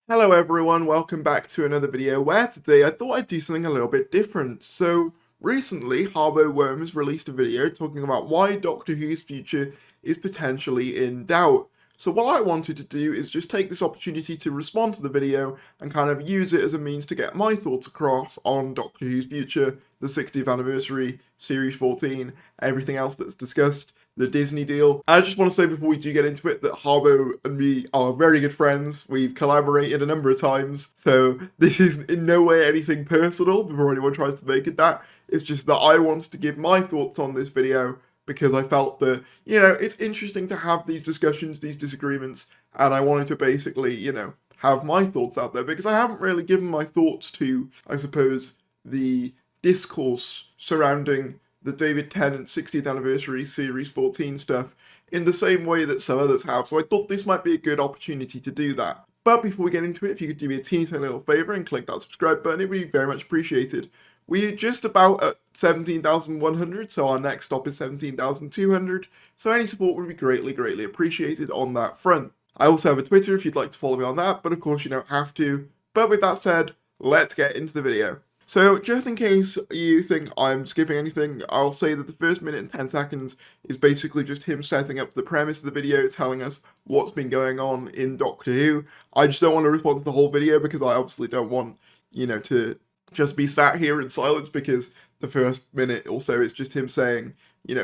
Hello everyone, welcome back to another video where today I thought I'd do something a little bit different. So recently Harbo Wholmes released a video talking about why Doctor Who's future is potentially in doubt. So what I wanted to do is just take this opportunity to respond to the video and kind of use it as a means to get my thoughts across on Doctor Who's future, the 60th anniversary, Series 14, everything else that's discussed, the Disney deal. I just want to say before we do get into it that Harbo and me are very good friends. We've collaborated a number of times, so this is in no way anything personal before anyone tries to make it that. It's just that I wanted to give my thoughts on this video because I felt that, it's interesting to have these discussions, these disagreements, and I wanted to basically, have my thoughts out there because I haven't really given my thoughts to, I suppose, the discourse surrounding the David Tennant 60th anniversary Series 14 stuff in the same way that some others have, so I thought this might be a good opportunity to do that. But before we get into it, if you could do me a teeny tiny little favour and click that subscribe button, it would be very much appreciated. We're just about at 17,100, so our next stop is 17,200, so any support would be greatly appreciated on that front. I also have a Twitter if you'd like to follow me on that, but of course you don't have to. But with that said, let's get into the video. So, just in case you think I'm skipping anything, I'll say that the first minute and 10 seconds is basically just him setting up the premise of the video, telling us what's been going on in Doctor Who. I just don't want to respond to the whole video because I obviously don't want, to just be sat here in silence because the first minute or so is just him saying,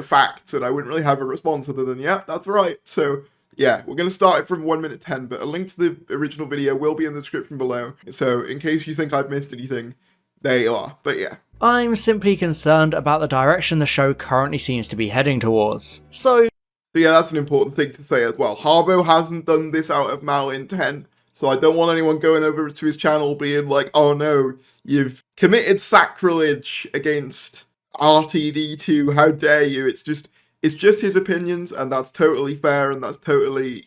facts, and I wouldn't really have a response other than, yeah, that's right. So, yeah, we're going to start it from 1 minute 10, but a link to the original video will be in the description below. So, in case you think I've missed anything, there you are, but yeah. I'm simply concerned about the direction the show currently seems to be heading towards. So yeah, that's an important thing to say as well. Harbo hasn't done this out of malintent, so I don't want anyone going over to his channel being like, oh no, you've committed sacrilege against RTD2, how dare you. It's just his opinions, and that's totally fair, and that's totally,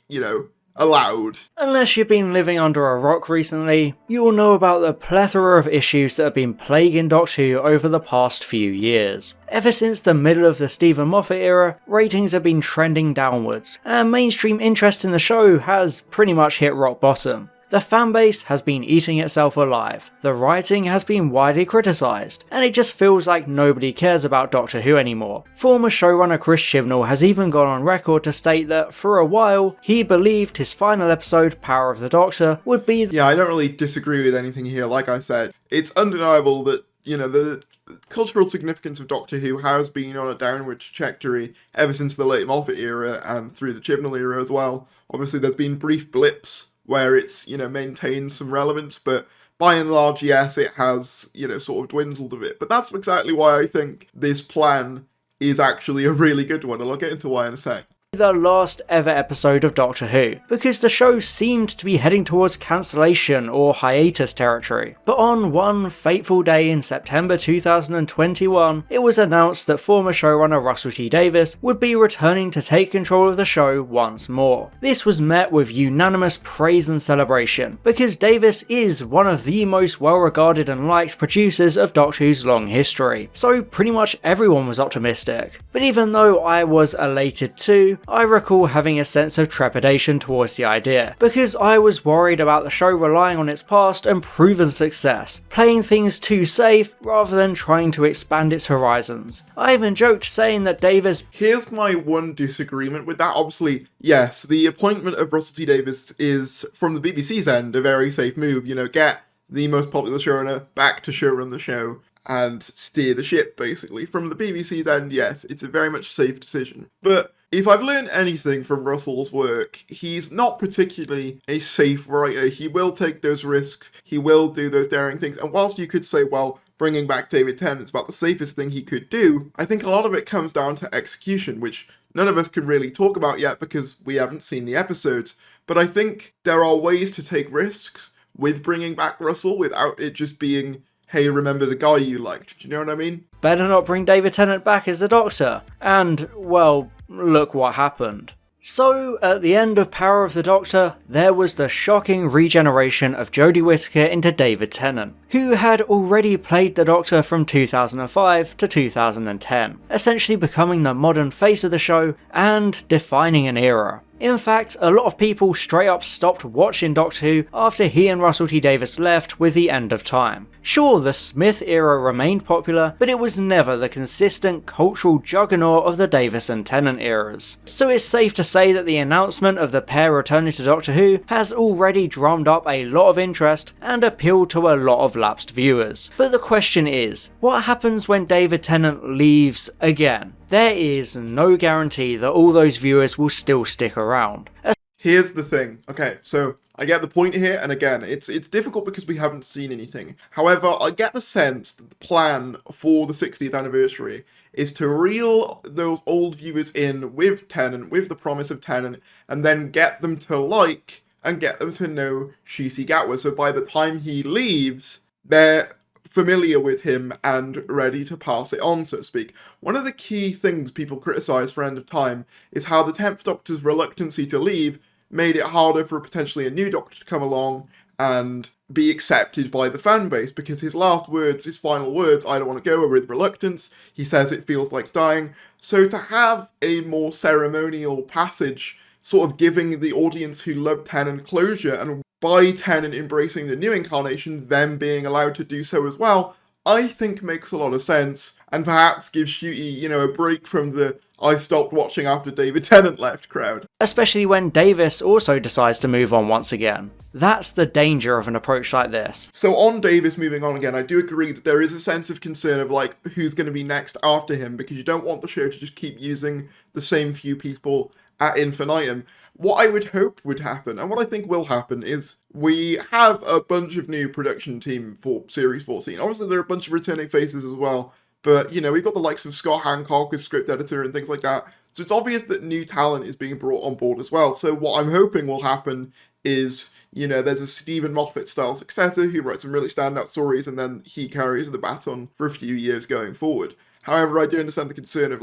allowed. Unless you've been living under a rock recently, you will know about the plethora of issues that have been plaguing Doctor Who over the past few years. Ever since the middle of the Stephen Moffat era, ratings have been trending downwards, and mainstream interest in the show has pretty much hit rock bottom. The fanbase has been eating itself alive, the writing has been widely criticised, and it just feels like nobody cares about Doctor Who anymore. Former showrunner Chris Chibnall has even gone on record to state that for a while, he believed his final episode, Power of the Doctor, would be Yeah, I don't really disagree with anything here. Like I said, it's undeniable that, the cultural significance of Doctor Who has been on a downward trajectory ever since the late Moffat era and through the Chibnall era as well. Obviously, there's been brief blips where it's, maintained some relevance, but by and large, yes, it has, sort of dwindled a bit. But that's exactly why I think this plan is actually a really good one, and I'll get into why in a sec. The last ever episode of Doctor Who, because the show seemed to be heading towards cancellation or hiatus territory. But on one fateful day in September 2021, it was announced that former showrunner Russell T Davies would be returning to take control of the show once more. This was met with unanimous praise and celebration, because Davies is one of the most well regarded and liked producers of Doctor Who's long history, so pretty much everyone was optimistic. But even though I was elated too, I recall having a sense of trepidation towards the idea, because I was worried about the show relying on its past and proven success, playing things too safe rather than trying to expand its horizons. I even joked saying that Davies... Here's my one disagreement with that. Obviously, yes, the appointment of Russell T Davies is, from the BBC's end, a very safe move. Get the most popular showrunner back to showrun the show and steer the ship, basically. From the BBC's end, yes, it's a very much safe decision. But if I've learned anything from Russell's work, he's not particularly a safe writer. He will take those risks, he will do those daring things, and whilst you could say, well, bringing back David Tennant is about the safest thing he could do, I think a lot of it comes down to execution, which none of us can really talk about yet because we haven't seen the episodes. But I think there are ways to take risks with bringing back Russell without it just being, hey, remember the guy you liked. Do you know what I mean? Better not bring David Tennant back as the Doctor. And, well, look what happened. So, at the end of Power of the Doctor, there was the shocking regeneration of Jodie Whittaker into David Tennant, who had already played the Doctor from 2005 to 2010, essentially becoming the modern face of the show and defining an era. In fact, a lot of people straight up stopped watching Doctor Who after he and Russell T Davies left with the end of time. Sure, the Smith era remained popular, but it was never the consistent cultural juggernaut of the Davies and Tennant eras. So it's safe to say that the announcement of the pair returning to Doctor Who has already drummed up a lot of interest and appealed to a lot of lapsed viewers. But the question is, what happens when David Tennant leaves again? There is no guarantee that all those viewers will still stick around. Here's the thing. Okay, so I get the point here, and again, it's difficult because we haven't seen anything. However, I get the sense that the plan for the 60th anniversary is to reel those old viewers in with Tennant, with the promise of Tennant, and then get them to like and get them to know Ncuti Gatwa. So by the time he leaves, they're familiar with him and ready to pass it on, so to speak. One of the key things people criticise for End of Time is how the 10th Doctor's reluctancy to leave made it harder for potentially a new Doctor to come along and be accepted by the fan base, because his last words, his final words, "I don't want to go," are with reluctance. He says it feels like dying. So to have a more ceremonial passage, sort of giving the audience who loved Tennant closure, and by Tennant embracing the new incarnation, them being allowed to do so as well, I think makes a lot of sense, and perhaps gives Ncuti, a break from the "I stopped watching after David Tennant left" crowd. Especially when Davies also decides to move on once again. That's the danger of an approach like this. So on Davies moving on again, I do agree that there is a sense of concern of like who's going to be next after him, because you don't want the show to just keep using the same few people ad infinitum. What I would hope would happen, and what I think will happen, is we have a bunch of new production team for Series 14. Obviously, there are a bunch of returning faces as well, but, we've got the likes of Scott Hancock as script editor and things like that. So it's obvious that new talent is being brought on board as well. So what I'm hoping will happen is, there's a Stephen Moffat-style successor who writes some really standout stories, and then he carries the baton for a few years going forward. However, I do understand the concern of,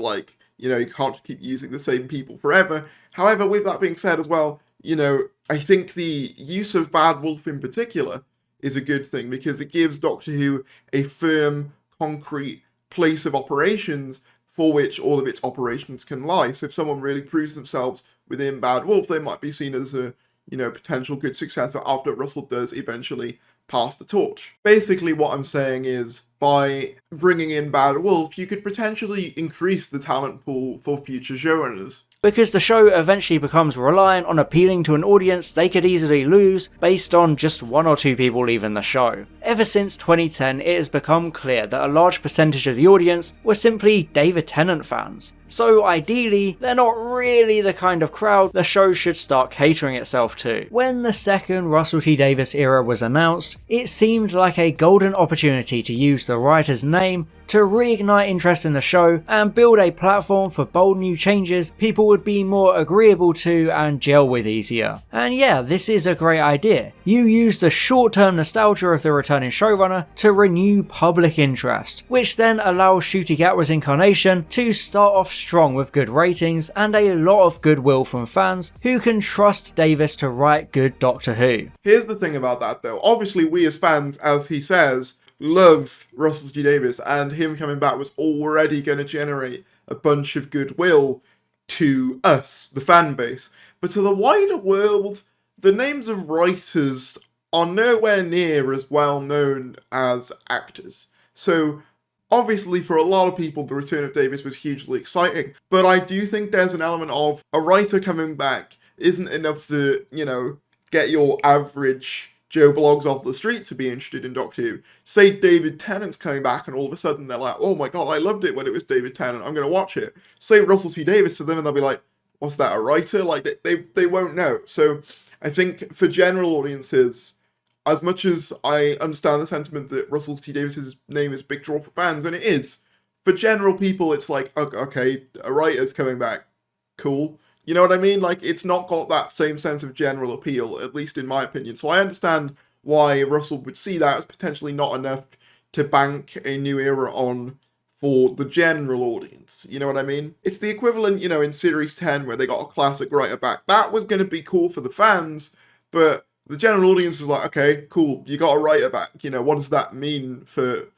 you can't just keep using the same people forever. However, with that being said as well, I think the use of Bad Wolf in particular is a good thing, because it gives Doctor Who a firm, concrete place of operations for which all of its operations can lie. So if someone really proves themselves within Bad Wolf, they might be seen as a, potential good successor after Russell does eventually pass the torch. Basically, what I'm saying is, by bringing in Bad Wolf, you could potentially increase the talent pool for future showrunners. Because the show eventually becomes reliant on appealing to an audience they could easily lose based on just one or two people leaving the show. Ever since 2010, it has become clear that a large percentage of the audience were simply David Tennant fans. So ideally, they're not really the kind of crowd the show should start catering itself to. When the second Russell T Davies era was announced, it seemed like a golden opportunity to use the writer's name to reignite interest in the show and build a platform for bold new changes people would be more agreeable to and gel with easier. And yeah, this is a great idea. You use the short-term nostalgia of the returning showrunner to renew public interest, which then allows Ncuti Gatwa's incarnation to start off strong with good ratings and a lot of goodwill from fans who can trust Davies to write good Doctor Who. Here's the thing about that though, obviously we as fans, as he says, love Russell T Davies, and him coming back was already going to generate a bunch of goodwill to us, the fan base. But to the wider world, the names of writers are nowhere near as well known as actors. So obviously for a lot of people the return of Davies was hugely exciting, but I do think there's an element of a writer coming back isn't enough to, get your average Joe Blogs off the street to be interested in Doctor Who. Say David Tennant's coming back and all of a sudden they're like, "Oh my god, I loved it when it was David Tennant, I'm going to watch it." Say Russell T Davies to them and they'll be like, "What's that, a writer?" Like, they won't know. So I think for general audiences, as much as I understand the sentiment that Russell T Davies' name is a big draw for fans, and it is, for general people it's like, okay, a writer's coming back, cool. You know what I mean? Like, it's not got that same sense of general appeal, at least in my opinion. So I understand why Russell would see that as potentially not enough to bank a new era on for the general audience. You know what I mean? It's the equivalent, in Series 10 where they got a classic writer back. That was going to be cool for the fans, but the general audience is like, okay, cool, you got a writer back. What does that mean for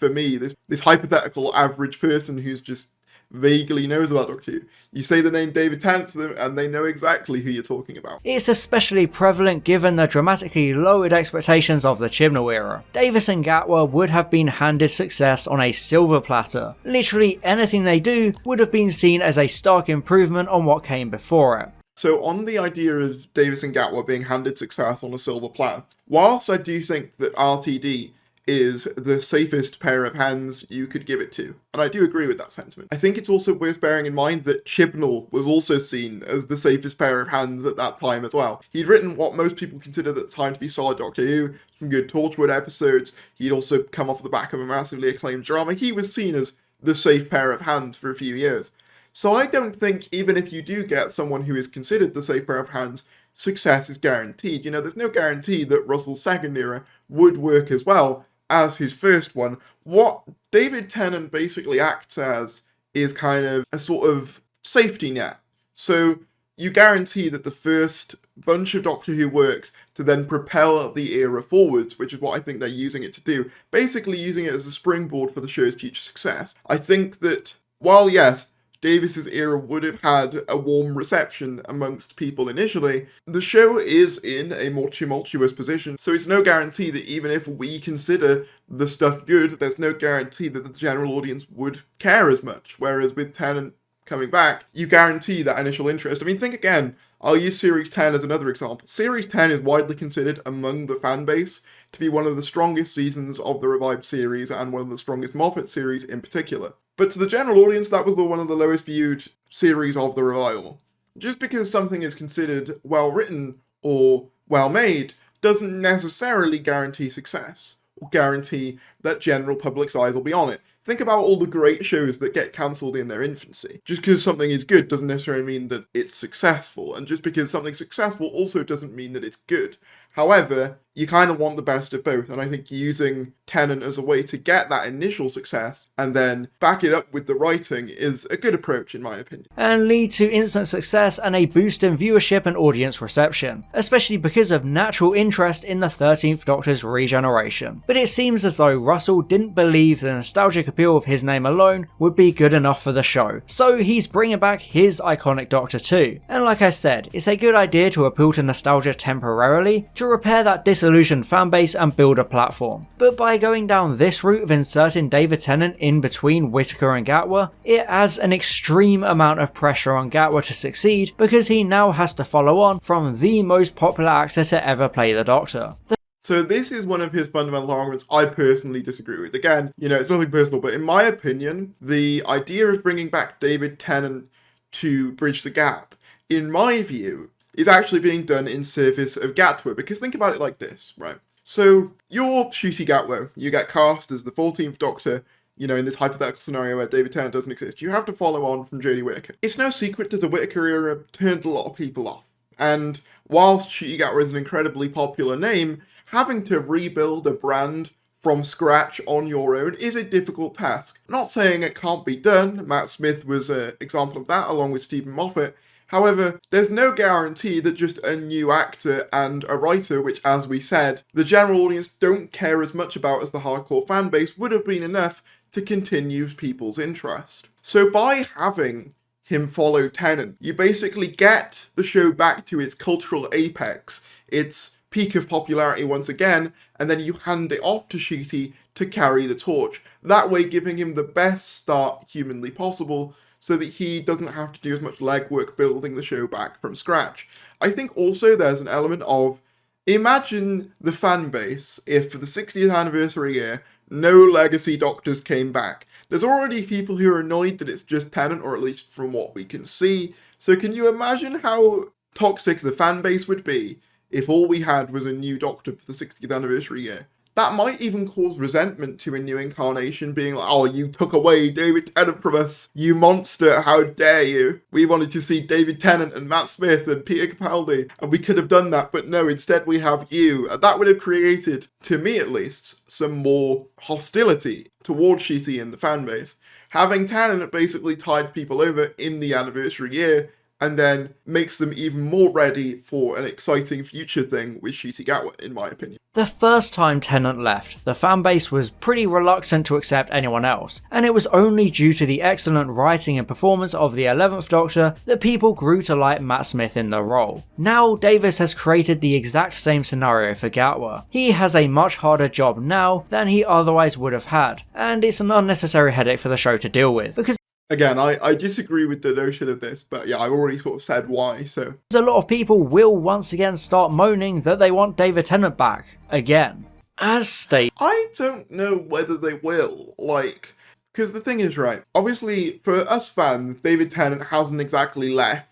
me, this hypothetical average person who's just vaguely knows about Doctor Who. You say the name David Tennant to them and they know exactly who you're talking about. It's especially prevalent given the dramatically lowered expectations of the Chibnall era. Davis and Gatwa would have been handed success on a silver platter. Literally anything they do would have been seen as a stark improvement on what came before it. So on the idea of Davis and Gatwa being handed success on a silver platter, whilst I do think that RTD is the safest pair of hands you could give it to, and I do agree with that sentiment, I think it's also worth bearing in mind that Chibnall was also seen as the safest pair of hands at that time as well. He'd written what most people considered at the time to be solid Doctor Who, some good Torchwood episodes. He'd also come off the back of a massively acclaimed drama. He was seen as the safe pair of hands for a few years. So I don't think, even if you do get someone who is considered the safe pair of hands, success is guaranteed. You know, there's no guarantee that Russell's second era would work as well as his first one. What David Tennant basically acts as is kind of a sort of safety net. So you guarantee that the first bunch of Doctor Who works to then propel the era forwards, which is what I think they're using it to do. Basically using it as a springboard for the show's future success. I think that, while yes, Davis's era would have had a warm reception amongst people initially, the show is in a more tumultuous position, so it's no guarantee that even if we consider the stuff good, there's no guarantee that the general audience would care as much, whereas with Tennant coming back, you guarantee that initial interest. I mean, think again, I'll use Series 10 as another example. Series 10 is widely considered among the fan base to be one of the strongest seasons of the revived series and one of the strongest Moffat series in particular. But to the general audience, that was one of the lowest viewed series of the revival. Just because something is considered well written or well made doesn't necessarily guarantee success, or guarantee that general public's eyes will be on it. Think about all the great shows that get cancelled in their infancy. Just because something is good doesn't necessarily mean that it's successful, and just because something's successful also doesn't mean that it's good. However, you kind of want the best of both, and I think using Tennant as a way to get that initial success and then back it up with the writing is a good approach in my opinion. And lead to instant success and a boost in viewership and audience reception, especially because of natural interest in the 13th Doctor's regeneration. But it seems as though Russell didn't believe the nostalgic appeal of his name alone would be good enough for the show, so he's bringing back his iconic Doctor too. And like I said, it's a good idea to appeal to nostalgia temporarily, to repair that disillusioned fanbase and build a platform. But by going down this route of inserting David Tennant in between Whittaker and Gatwa, it adds an extreme amount of pressure on Gatwa to succeed because he now has to follow on from the most popular actor to ever play the Doctor. So this is one of his fundamental arguments I personally disagree with. Again, you know, it's nothing personal, but in my opinion, the idea of bringing back David Tennant to bridge the gap, in my view, is actually being done in service of Gatwa, because think about it like this, right? So, you're Ncuti Gatwa, you get cast as the 14th Doctor, you know, in this hypothetical scenario where David Tennant doesn't exist. You have to follow on from Jodie Whittaker. It's no secret that the Whittaker era turned a lot of people off. And whilst Ncuti Gatwa is an incredibly popular name, having to rebuild a brand from scratch on your own is a difficult task. Not saying it can't be done, Matt Smith was an example of that along with Stephen Moffat. However, there's no guarantee that just a new actor and a writer, which as we said, the general audience don't care as much about as the hardcore fan base, would have been enough to continue people's interest. So by having him follow Tennant, you basically get the show back to its cultural apex, its peak of popularity once again, and then you hand it off to Ncuti to carry the torch, that way giving him the best start humanly possible, so that he doesn't have to do as much legwork building the show back from scratch. I think also there's an element of, imagine the fan base if for the 60th anniversary year, no legacy Doctors came back. There's already people who are annoyed that it's just Tennant, or at least from what we can see, so can you imagine how toxic the fan base would be if all we had was a new Doctor for the 60th anniversary year? That might even cause resentment to a new incarnation, being like, oh, you took away David Tennant from us, you monster, how dare you? We wanted to see David Tennant and Matt Smith and Peter Capaldi, and we could have done that, but no, instead we have you. And that would have created, to me at least, some more hostility towards Ncuti and the fanbase. Having Tennant basically tied people over in the anniversary year and then makes them even more ready for an exciting future thing with Ncuti Gatwa, in my opinion. The first time Tennant left, the fanbase was pretty reluctant to accept anyone else, and it was only due to the excellent writing and performance of the 11th Doctor that people grew to like Matt Smith in the role. Now Davis has created the exact same scenario for Gatwa. He has a much harder job now than he otherwise would have had, and it's an unnecessary headache for the show to deal with, because again, I disagree with the notion of this, but yeah, I've already sort of said why, so. A lot of people will once again start moaning that they want David Tennant back, again. As stated, I don't know whether they will, like, because the thing is, right, obviously, for us fans, David Tennant hasn't exactly left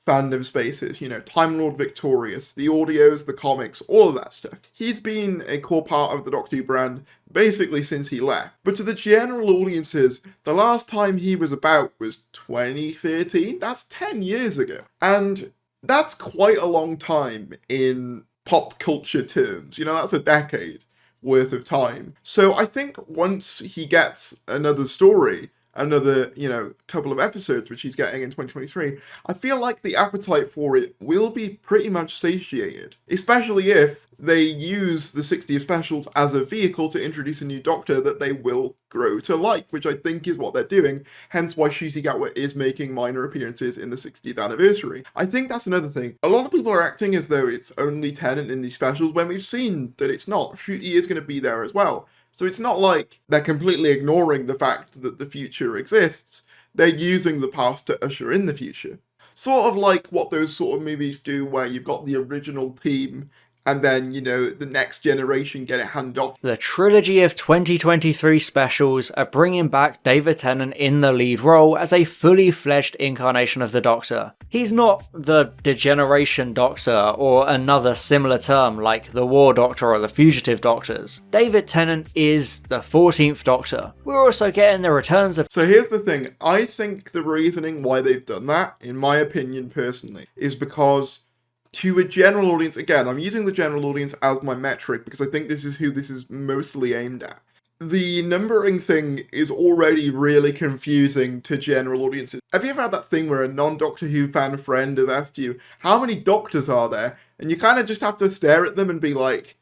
fandom spaces, you know, Time Lord Victorious, the audios, the comics, all of that stuff. He's been a core part of the Doctor Who brand basically since he left. But to the general audiences, the last time he was about was 2013? That's 10 years ago. And that's quite a long time in pop culture terms. You know, that's a decade worth of time. So I think once he gets another story, another, you know, couple of episodes, which he's getting in 2023, I feel like the appetite for it will be pretty much satiated. Especially if they use the 60th specials as a vehicle to introduce a new Doctor that they will grow to like, which I think is what they're doing, hence why Ncuti Gatwa is making minor appearances in the 60th anniversary. I think that's another thing. A lot of people are acting as though it's only Tennant in these specials, when we've seen that it's not. Ncuti is going to be there as well. So it's not like they're completely ignoring the fact that the future exists, they're using the past to usher in the future. Sort of like what those sort of movies do where you've got the original team and then, you know, the next generation get it handed off. The trilogy of 2023 specials are bringing back David Tennant in the lead role as a fully fledged incarnation of the Doctor. He's not the degeneration Doctor or another similar term like the War Doctor or the Fugitive Doctors. David Tennant is the 14th Doctor. We're also getting the returns of... So here's the thing, I think the reasoning why they've done that, in my opinion personally, is because to a general audience, again, I'm using the general audience as my metric because I think this is who this is mostly aimed at. The numbering thing is already really confusing to general audiences. Have you ever had that thing where a non-Doctor Who fan friend has asked you, how many Doctors are there? And you kind of just have to stare at them and be like,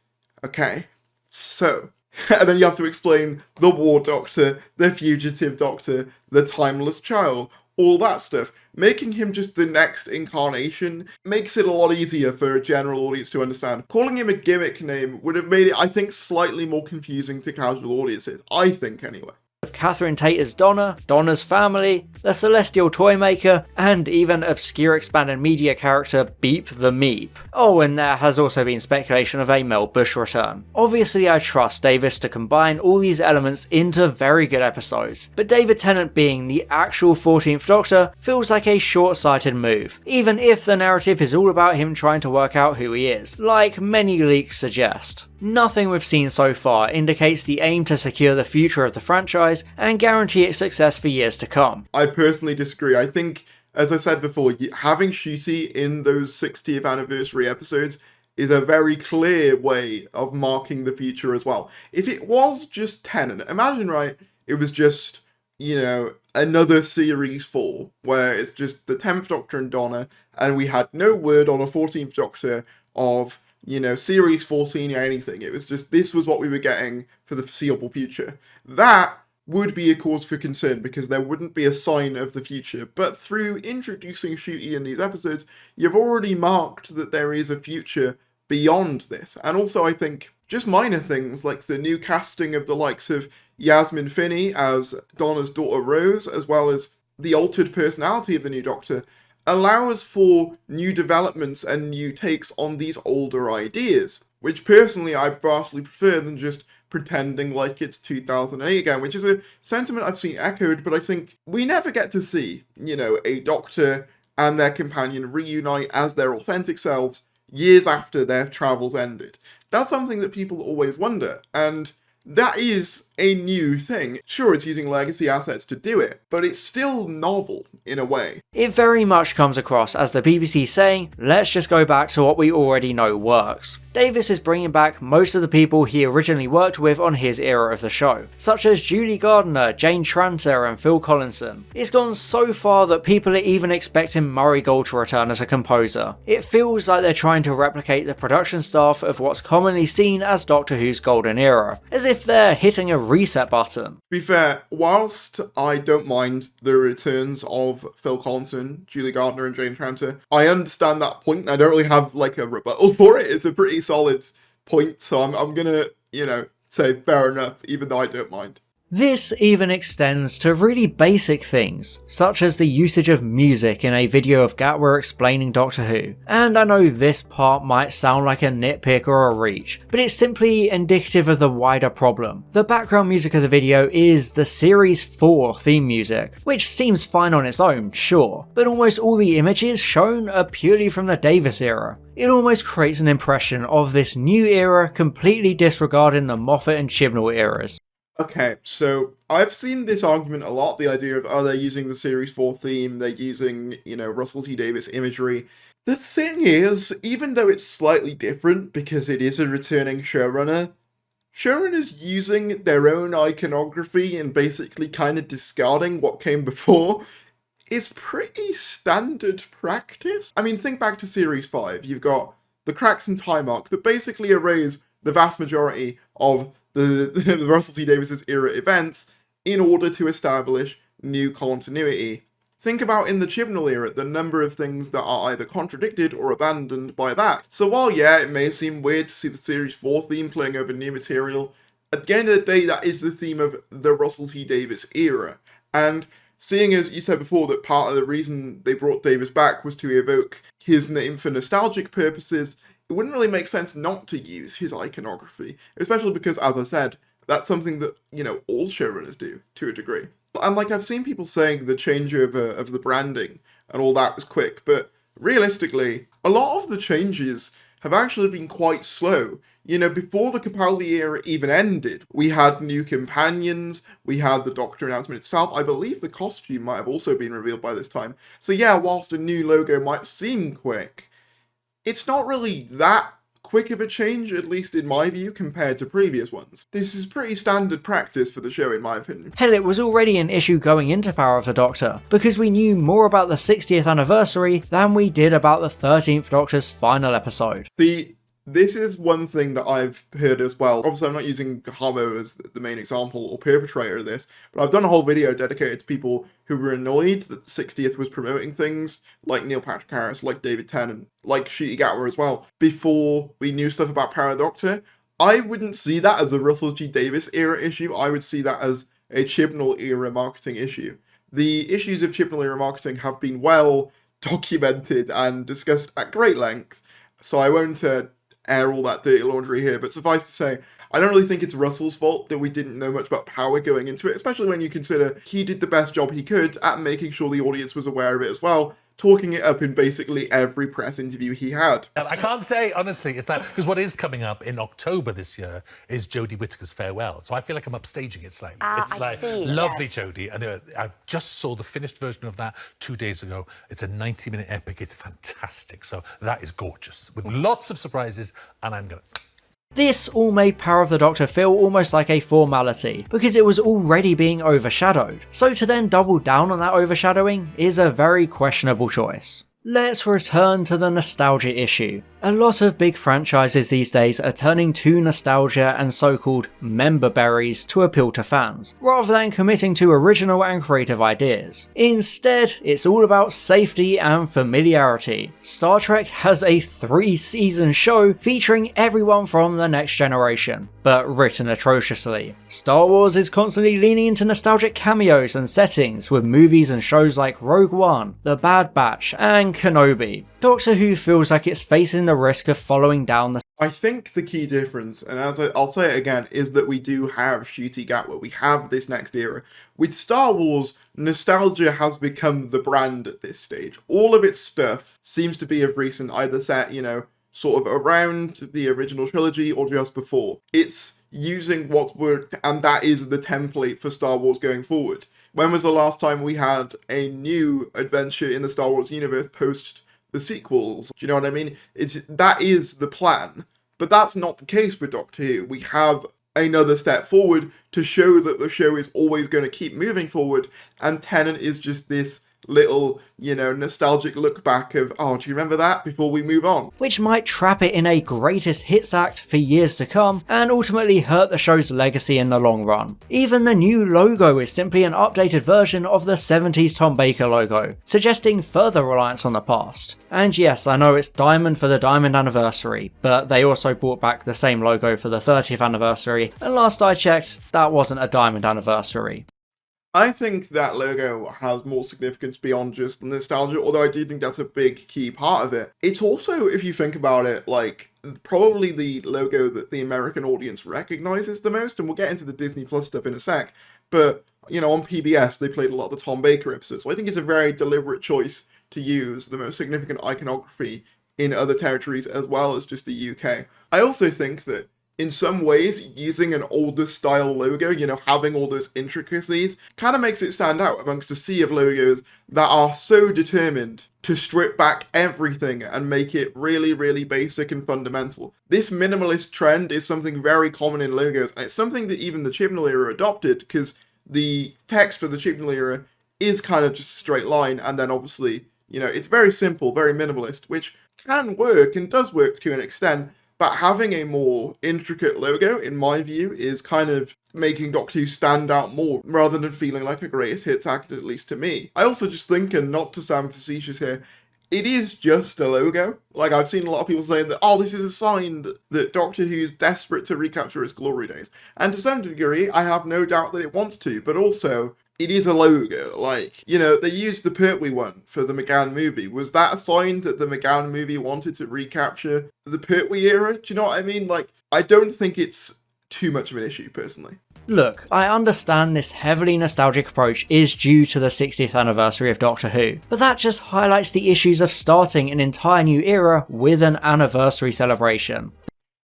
okay, so... And then you have to explain the War Doctor, the Fugitive Doctor, the Timeless Child, all that stuff. Making him just the next incarnation makes it a lot easier for a general audience to understand. Calling him a gimmick name would have made it, I think, slightly more confusing to casual audiences. I think, anyway. Of Catherine Tate as Donna, Donna's family, the Celestial Toymaker, and even obscure expanded media character Beep the Meep. Oh, and there has also been speculation of a Mel Bush return. Obviously I trust Davis to combine all these elements into very good episodes, but David Tennant being the actual 14th Doctor feels like a short-sighted move, even if the narrative is all about him trying to work out who he is, like many leaks suggest. Nothing we've seen so far indicates the aim to secure the future of the franchise and guarantee its success for years to come. I personally disagree. I think, as I said before, having Ncuti in those 60th anniversary episodes is a very clear way of marking the future as well. If it was just Tennant, imagine, right, it was just, you know, another series 4, where it's just the 10th Doctor and Donna, and we had no word on a 14th Doctor of, you know, series 14 or anything. It was just, this was what we were getting for the foreseeable future. That would be a cause for concern because there wouldn't be a sign of the future. But through introducing Ncuti in these episodes, you've already marked that there is a future beyond this. And also, I think, just minor things like the new casting of the likes of Yasmin Finney as Donna's daughter Rose, as well as the altered personality of the new Doctor, allows for new developments and new takes on these older ideas, which personally I vastly prefer than just pretending like it's 2008 again, which is a sentiment I've seen echoed, but I think we never get to see, you know, a Doctor and their companion reunite as their authentic selves years after their travels ended. That's something that people always wonder, and that is a new thing. Sure, it's using legacy assets to do it, but it's still novel in a way. It very much comes across as the BBC saying, let's just go back to what we already know works. Davis is bringing back most of the people he originally worked with on his era of the show, such as Julie Gardner, Jane Tranter and Phil Collinson. It's gone so far that people are even expecting Murray Gold to return as a composer. It feels like they're trying to replicate the production staff of what's commonly seen as Doctor Who's golden era, as if they're hitting a reset button. To be fair, whilst I don't mind the returns of Phil Collinson, Julie Gardner and Jane Tranter, I understand that point and I don't really have like a rebuttal for it. It's a pretty solid point, so I'm gonna, say fair enough, even though I don't mind. This even extends to really basic things, such as the usage of music in a video of Gatwa explaining Doctor Who. And I know this part might sound like a nitpick or a reach, but it's simply indicative of the wider problem. The background music of the video is the Series 4 theme music, which seems fine on its own, sure, but almost all the images shown are purely from the Davis era. It almost creates an impression of this new era completely disregarding the Moffat and Chibnall eras. Okay, so I've seen this argument a lot, the idea of, oh, they're using the Series 4 theme, they're using, Russell T Davies imagery. The thing is, even though it's slightly different because it is a returning showrunners using their own iconography and basically kind of discarding what came before is pretty standard practice. I mean, think back to Series 5, you've got the cracks and time arc that basically erase the vast majority of the Russell T Davies' era events in order to establish new continuity. Think about in the Chibnall era the number of things that are either contradicted or abandoned by that. So while yeah, it may seem weird to see the Series 4 theme playing over new material, at the end of the day that is the theme of the Russell T Davies era. And seeing as you said before that part of the reason they brought Davies back was to evoke his name for nostalgic purposes, it wouldn't really make sense not to use his iconography, especially because, as I said, that's something that, all showrunners do, to a degree. And, I've seen people saying the changeover of the branding and all that was quick, but realistically, a lot of the changes have actually been quite slow. Before the Capaldi era even ended, we had new companions, we had the Doctor announcement itself, I believe the costume might have also been revealed by this time. So yeah, whilst a new logo might seem quick, it's not really that quick of a change, at least in my view, compared to previous ones. This is pretty standard practice for the show, in my opinion. Hell, it was already an issue going into Power of the Doctor, because we knew more about the 60th anniversary than we did about the 13th Doctor's final episode. See, this is one thing that I've heard as well. Obviously, I'm not using Harbo as the main example or perpetrator of this, but I've done a whole video dedicated to people who were annoyed that the 60th was promoting things like Neil Patrick Harris, like David Tennant, like Ncuti Gatwa as well, before we knew stuff about Power of the Doctor. I wouldn't see that as a Russell T Davies era issue. I would see that as a Chibnall era marketing issue. The issues of Chibnall era marketing have been well documented and discussed at great length, so I won't air all that dirty laundry here, but suffice to say, I don't really think it's Russell's fault that we didn't know much about Power going into it, especially when you consider he did the best job he could at making sure the audience was aware of it as well, talking it up in basically every press interview he had. I can't say, honestly, it's like, because what is coming up in October this year is Jodie Whittaker's farewell. So I feel like I'm upstaging it slightly. It's like, lovely yes. Jodie. And I just saw the finished version of that 2 days ago. It's a 90-minute epic. It's fantastic. So that is gorgeous, with lots of surprises, and I'm going to... This all made Power of the Doctor feel almost like a formality, because it was already being overshadowed, so to then double down on that overshadowing is a very questionable choice. Let's return to the nostalgia issue. A lot of big franchises these days are turning to nostalgia and so-called member berries to appeal to fans, rather than committing to original and creative ideas. Instead, it's all about safety and familiarity. Star Trek has a 3-season show featuring everyone from the next generation, but written atrociously. Star Wars is constantly leaning into nostalgic cameos and settings with movies and shows like Rogue One, The Bad Batch, and Kenobi. Doctor Who feels like it's facing the risk of following down the... I think the key difference, and I'll say it again, is that we do have Ncuti Gatwa. We have this next era. With Star Wars, nostalgia has become the brand at this stage. All of its stuff seems to be of recent, either set, sort of around the original trilogy or just before. It's using what's worked, and that is the template for Star Wars going forward. When was the last time we had a new adventure in the Star Wars universe post the sequels? Do you know what I mean? That is the plan, but that's not the case with Doctor Who. We have another step forward to show that the show is always going to keep moving forward, and Tennant is just this little, nostalgic look back of, oh, do you remember that, before we move on? Which might trap it in a greatest hits act for years to come, and ultimately hurt the show's legacy in the long run. Even the new logo is simply an updated version of the 70s Tom Baker logo, suggesting further reliance on the past. And yes, I know it's Diamond for the Diamond anniversary, but they also brought back the same logo for the 30th anniversary, and last I checked, that wasn't a Diamond anniversary. I think that logo has more significance beyond just the nostalgia, although I do think that's a big key part of it. It's also, if you think about it, probably the logo that the American audience recognizes the most, and we'll get into the Disney Plus stuff in a sec, but, on PBS they played a lot of the Tom Baker episodes, so I think it's a very deliberate choice to use the most significant iconography in other territories as well as just the UK. I also think that in some ways, using an older style logo, having all those intricacies, kind of makes it stand out amongst a sea of logos that are so determined to strip back everything and make it really, really basic and fundamental. This minimalist trend is something very common in logos, and it's something that even the Chibnall era adopted, because the text for the Chibnall era is kind of just a straight line, and then obviously, it's very simple, very minimalist, which can work and does work to an extent. But having a more intricate logo, in my view, is kind of making Doctor Who stand out more, rather than feeling like a greatest hits act, at least to me. I also just think, and not to sound facetious here, it is just a logo. I've seen a lot of people saying that, oh, this is a sign that Doctor Who is desperate to recapture its glory days. And to some degree, I have no doubt that it wants to, but also, it is a logo. They used the Pertwee one for the McGann movie. Was that a sign that the McGann movie wanted to recapture the Pertwee era? Do you know what I mean? I don't think it's too much of an issue, personally. Look, I understand this heavily nostalgic approach is due to the 60th anniversary of Doctor Who, but that just highlights the issues of starting an entire new era with an anniversary celebration.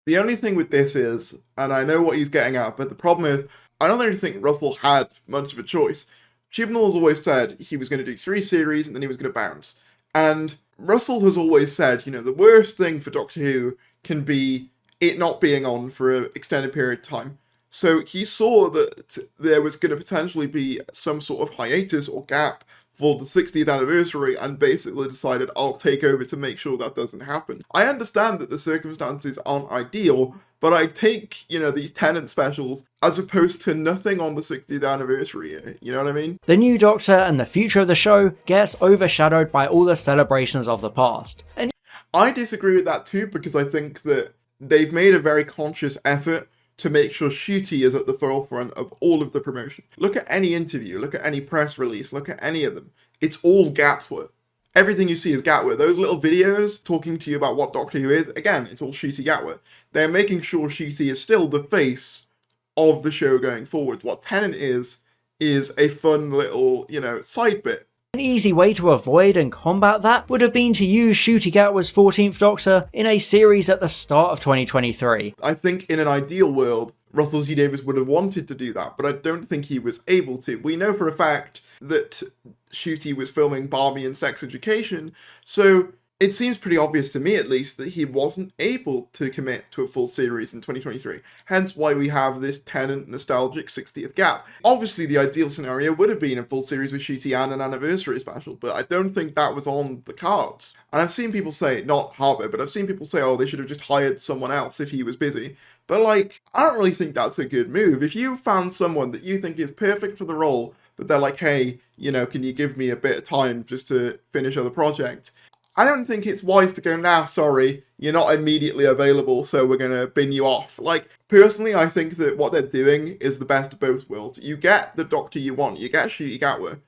The only thing with this is, and I know what he's getting at, but the problem is, I don't really think Russell had much of a choice. Chibnall has always said he was going to do 3 series and then he was going to bounce. And Russell has always said, the worst thing for Doctor Who can be it not being on for an extended period of time. So he saw that there was going to potentially be some sort of hiatus or gap for the 60th anniversary and basically decided, I'll take over to make sure that doesn't happen. I understand that the circumstances aren't ideal, but I take, these Tennant specials as opposed to nothing on the 60th anniversary, you know what I mean? The new Doctor and the future of the show gets overshadowed by all the celebrations of the past. And I disagree with that too, because I think that they've made a very conscious effort to make sure Ncuti is at the forefront of all of the promotion. Look at any interview, look at any press release, look at any of them. It's all Gatwa. Everything you see is Gatwa. Those little videos talking to you about what Doctor Who is, again, it's all Ncuti Gatwa. They're making sure Ncuti is still the face of the show going forward. What Tennant is a fun little, side bit. An easy way to avoid and combat that would have been to use Ncuti Gatwa's 14th Doctor in a series at the start of 2023. I think in an ideal world, Russell T Davies would have wanted to do that, but I don't think he was able to. We know for a fact that Ncuti was filming Barmy and Sex Education, so it seems pretty obvious to me at least that he wasn't able to commit to a full series in 2023, hence why we have this Tennant nostalgic 60th gap. Obviously the ideal scenario would have been a full series with Ncuti and an anniversary special, but I don't think that was on the cards. And I've seen people say, not Harbo, but I've seen people say, oh, they should have just hired someone else if he was busy. But I don't really think that's a good move. If you found someone that you think is perfect for the role, but they're like, hey, can you give me a bit of time just to finish other project? I don't think it's wise to go, nah, sorry, you're not immediately available, so we're going to bin you off. Personally, I think that what they're doing is the best of both worlds. You get the Doctor you want, you get Ncuti Gatwa,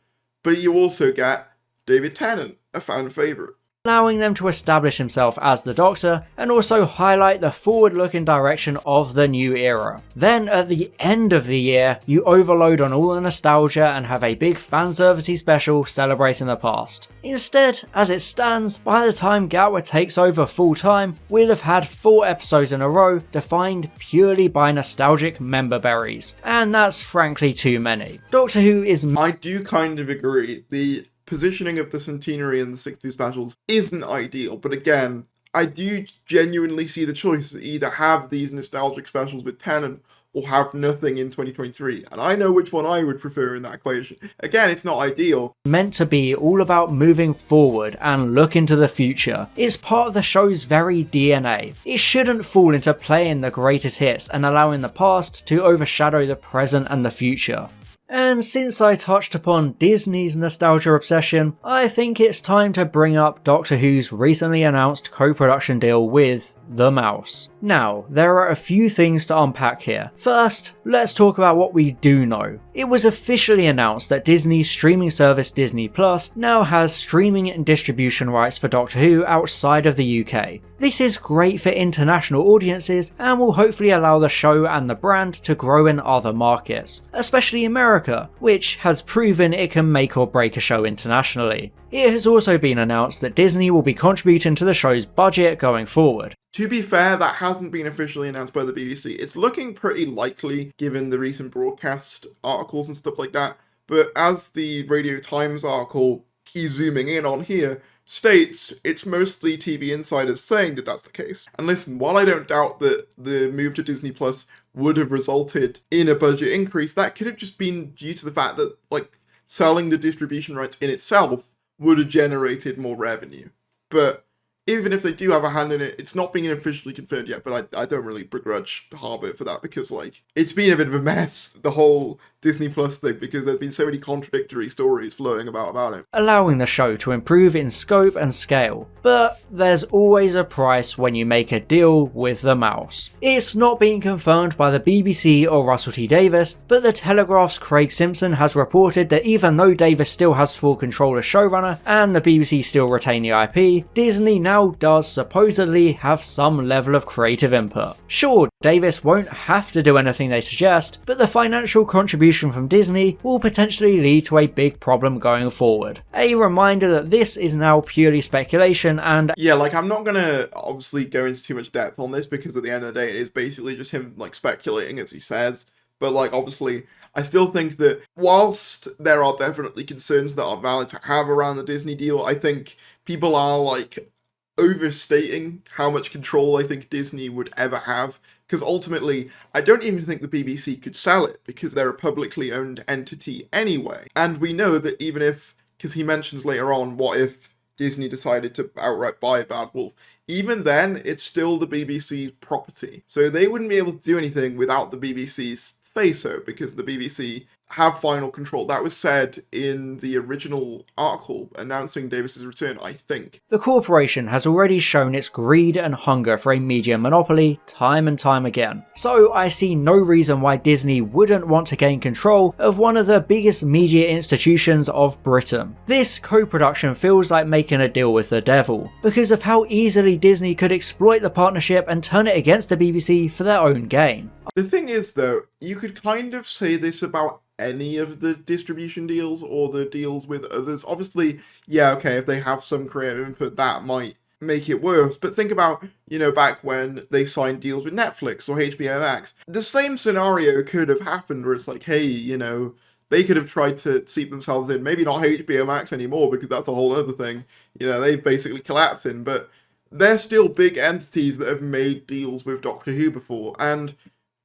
but you also get David Tennant, a fan favourite. allowing them to establish himself as the Doctor and also highlight the forward-looking direction of the new era. Then at the end of the year, you overload on all the nostalgia and have a big fanservice special celebrating the past. Instead, as it stands, by the time Gatwa takes over full-time, we'll have had 4 episodes in a row defined purely by nostalgic member berries, and that's frankly too many. Doctor Who is... I do kind of agree. The positioning of the centenary and the 62 specials isn't ideal, but again, I do genuinely see the choice to either have these nostalgic specials with Tennant or have nothing in 2023, and I know which one I would prefer in that equation. Again, it's not ideal. Meant to be all about moving forward and look into the future. It's part of the show's very DNA. It shouldn't fall into playing the greatest hits and allowing the past to overshadow the present and the future. And since I touched upon Disney's nostalgia obsession, I think it's time to bring up Doctor Who's recently announced co-production deal with The Mouse. Now, there are a few things to unpack here. First, let's talk about what we do know. It was officially announced that Disney's streaming service Disney Plus now has streaming and distribution rights for Doctor Who outside of the UK. This is great for international audiences and will hopefully allow the show and the brand to grow in other markets, especially America, which has proven it can make or break a show internationally. It has also been announced that Disney will be contributing to the show's budget going forward. To be fair, that hasn't been officially announced by the BBC. It's looking pretty likely given the recent broadcast articles and stuff like that, but as the Radio Times article, key zooming in on here, states, it's mostly TV insiders saying that that's the case. And listen, while I don't doubt that the move to Disney Plus would have resulted in a budget increase, that could have just been due to the fact that, like, selling the distribution rights in itself would have generated more revenue. But even if they do have a hand in it, it's not being officially confirmed yet, but I don't really begrudge Harbo for that, because, like, it's been a bit of a mess, the whole Disney Plus thing, because there's been so many contradictory stories flowing about it. Allowing the show to improve in scope and scale. But there's always a price when you make a deal with the mouse. It's not being confirmed by the BBC or Russell T Davies, but the Telegraph's Craig Simpson has reported that even though Davies still has full control as showrunner and the BBC still retain the IP, Disney now does supposedly have some level of creative input. Sure, Davies won't have to do anything they suggest, but the financial contribution from Disney will potentially lead to a big problem going forward. A reminder that this is now purely speculation and... Yeah, like, I'm not gonna obviously go into too much depth on this, because at the end of the day it is basically just him, like, speculating as he says, but, like, obviously I still think that whilst there are definitely concerns that are valid to have around the Disney deal, I think people are, like, overstating how much control I think Disney would ever have, because ultimately I don't even think the BBC could sell it, because they're a publicly owned entity anyway. And we know that even if, because he mentions later on, what if Disney decided to outright buy Bad Wolf, even then it's still the BBC's property, so they wouldn't be able to do anything without the BBC's say so, because the BBC have final control. That was said in the original article announcing Davis's return, I think. The corporation has already shown its greed and hunger for a media monopoly time and time again, so I see no reason why Disney wouldn't want to gain control of one of the biggest media institutions of Britain. This co-production feels like making a deal with the devil, because of how easily Disney could exploit the partnership and turn it against the BBC for their own gain. The thing is, though, you could kind of say this about any of the distribution deals or the deals with others. Obviously, yeah, okay, if they have some creative input, that might make it worse. But think about, you know, back when they signed deals with Netflix or HBO Max. The same scenario could have happened where it's like, hey, you know, they could have tried to seep themselves in. Maybe not HBO Max anymore, because that's a whole other thing. You know, they've basically collapsed in. But they're still big entities that have made deals with Doctor Who before. And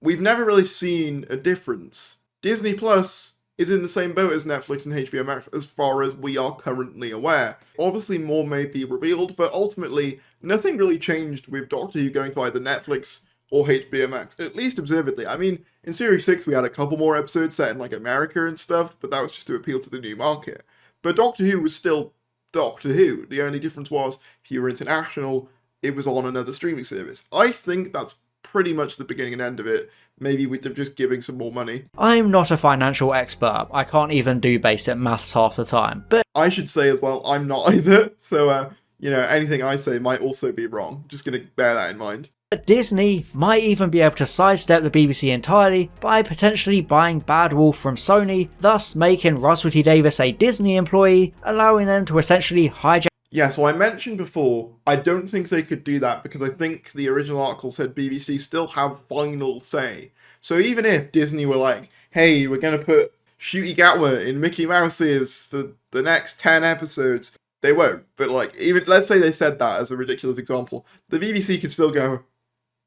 we've never really seen a difference. Disney Plus is in the same boat as Netflix and HBO Max as far as we are currently aware. Obviously more may be revealed, but ultimately nothing really changed with Doctor Who going to either Netflix or HBO Max, at least observedly. I mean, in Series 6 we had a couple more episodes set in, like, America and stuff, but that was just to appeal to the new market. But Doctor Who was still Doctor Who. The only difference was, if you were international, it was on another streaming service. I think that's pretty much the beginning and end of it. Maybe with them just giving some more money. I'm not a financial expert, I can't even do basic maths half the time, but I should say as well, I'm not either, so you know, anything I say might also be wrong. Just gonna bear that in mind. Disney might even be able to sidestep the BBC entirely by potentially buying Bad Wolf from Sony, thus making Russell T Davies a Disney employee, allowing them to essentially hijack. Yeah, so I mentioned before, I don't think they could do that because I think the original article said BBC still have final say. So even if Disney were like, hey, we're going to put Shooty Gatwa in Mickey Mouse ears for the next 10 episodes, they won't. But like, even let's say they said that as a ridiculous example, the BBC could still go,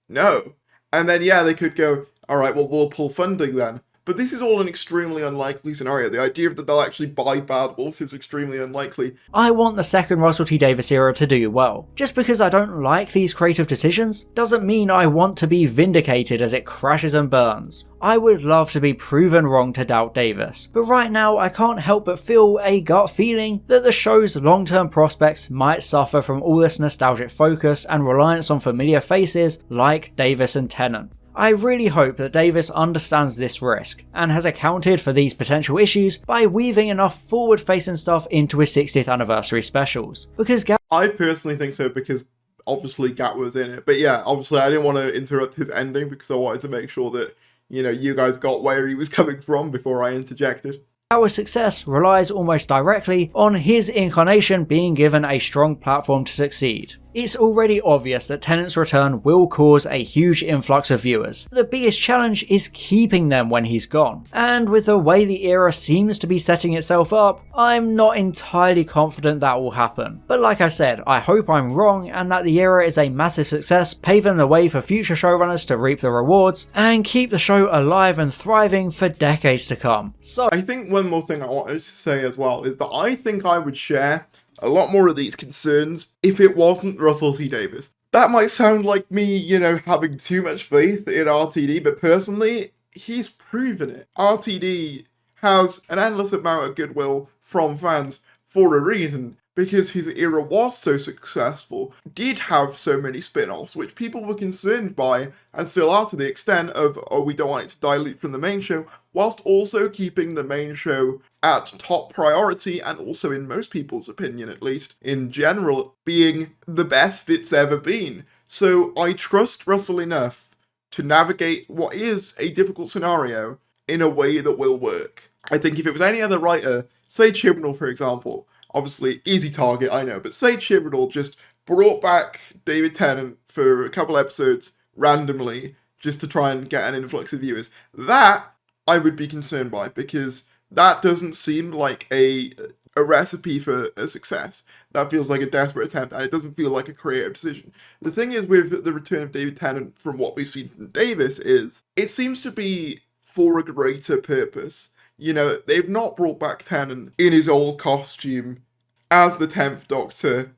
no. And then, yeah, they could go, all right, well, we'll pull funding then. But this is all an extremely unlikely scenario. The idea that they'll actually buy Bad Wolf is extremely unlikely. I want the second Russell T Davies era to do well. Just because I don't like these creative decisions doesn't mean I want to be vindicated as it crashes and burns. I would love to be proven wrong to doubt Davies, but right now I can't help but feel a gut feeling that the show's long-term prospects might suffer from all this nostalgic focus and reliance on familiar faces like Davies and Tennant. I really hope that Davies understands this risk and has accounted for these potential issues by weaving enough forward-facing stuff into his 60th anniversary specials. Because I personally think so, because obviously Gat was in it. But yeah, obviously I didn't want to interrupt his ending because I wanted to make sure that, you know, you guys got where he was coming from before I interjected. Our success relies almost directly on his incarnation being given a strong platform to succeed. It's already obvious that Tennant's return will cause a huge influx of viewers. The biggest challenge is keeping them when he's gone, and with the way the era seems to be setting itself up, I'm not entirely confident that will happen. But like I said, I hope I'm wrong and that the era is a massive success, paving the way for future showrunners to reap the rewards and keep the show alive and thriving for decades to come. So I think one more thing I wanted to say as well is that I think I would share a lot more of these concerns if it wasn't Russell T Davies. That might sound like me, you know, having too much faith in RTD, but personally, he's proven it. RTD has an endless amount of goodwill from fans for a reason, because his era was so successful, did have so many spin-offs, which people were concerned by, and still are to the extent of, oh, we don't want it to dilute from the main show, whilst also keeping the main show at top priority, and also in most people's opinion, at least, in general, being the best it's ever been. So I trust Russell enough to navigate what is a difficult scenario in a way that will work. I think if it was any other writer, say Chibnall for example, obviously easy target, I know, but say Chibnall just brought back David Tennant for a couple episodes randomly just to try and get an influx of viewers, that I would be concerned by, because that doesn't seem like a recipe for a success. That feels like a desperate attempt, and it doesn't feel like a creative decision. The thing is with the return of David Tennant, from what we've seen from Davis, is it seems to be for a greater purpose. You know, they've not brought back Tennant in his old costume as the 10th Doctor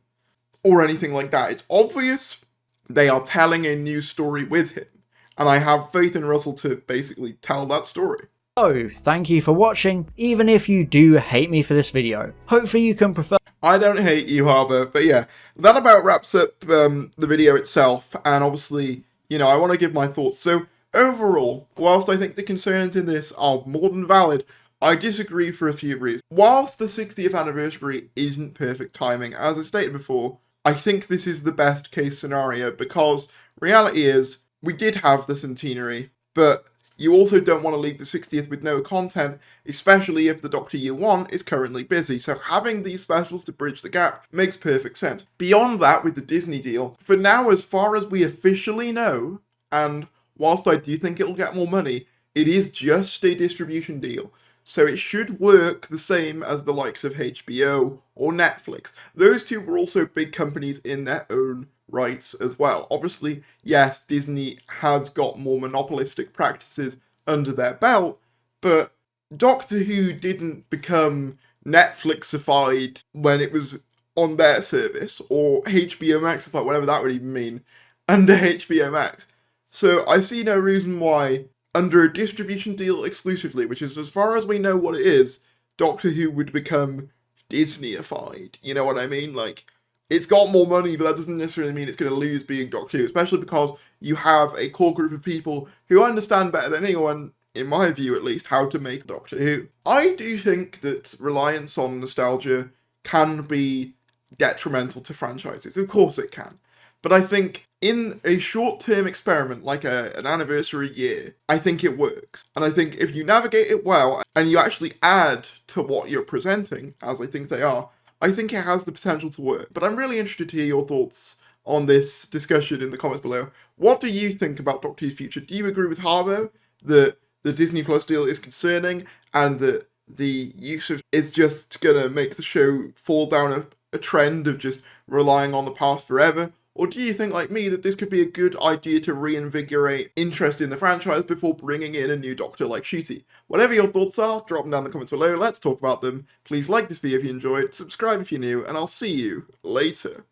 or anything like that. It's obvious they are telling a new story with him, and I have faith in Russell to basically tell that story. So, thank you for watching, even if you do hate me for this video. Hopefully you can prefer. I don't hate you, Harbo, but yeah, that about wraps up the video itself, and obviously, you know, I want to give my thoughts. So, overall, whilst I think the concerns in this are more than valid, I disagree for a few reasons. Whilst the 60th anniversary isn't perfect timing, as I stated before, I think this is the best case scenario, because reality is, we did have the centenary, but you also don't want to leave the 60th with no content, especially if the Doctor you want is currently busy, so having these specials to bridge the gap makes perfect sense. Beyond that, with the Disney deal, for now, as far as we officially know, and whilst I do think it'll get more money, it is just a distribution deal. So it should work the same as the likes of HBO or Netflix. Those two were also big companies in their own rights as well. Obviously, yes, Disney has got more monopolistic practices under their belt, but Doctor Who didn't become Netflixified when it was on their service, or HBO Maxified, whatever that would even mean, under HBO Max. So I see no reason why, under a distribution deal exclusively, which is as far as we know what it is, Doctor Who would become Disneyified. You know what I mean? Like, it's got more money, but that doesn't necessarily mean it's going to lose being Doctor Who, especially because you have a core group of people who understand better than anyone, in my view at least, how to make Doctor Who. I do think that reliance on nostalgia can be detrimental to franchises. Of course it can. But I think in a short-term experiment like an anniversary year, I think it works. And I think if you navigate it well and you actually add to what you're presenting, as I think they are, I think it has the potential to work. But I'm really interested to hear your thoughts on this discussion in the comments below. What do you think about Doctor Who's future? Do you agree with Harbo that the Disney Plus deal is concerning and that the use of is just gonna make the show fall down a trend of just relying on the past forever? Or do you think, like me, that this could be a good idea to reinvigorate interest in the franchise before bringing in a new Doctor like Ncuti? Whatever your thoughts are, drop them down in the comments below. Let's talk about them. Please like this video if you enjoyed, subscribe if you're new, and I'll see you later.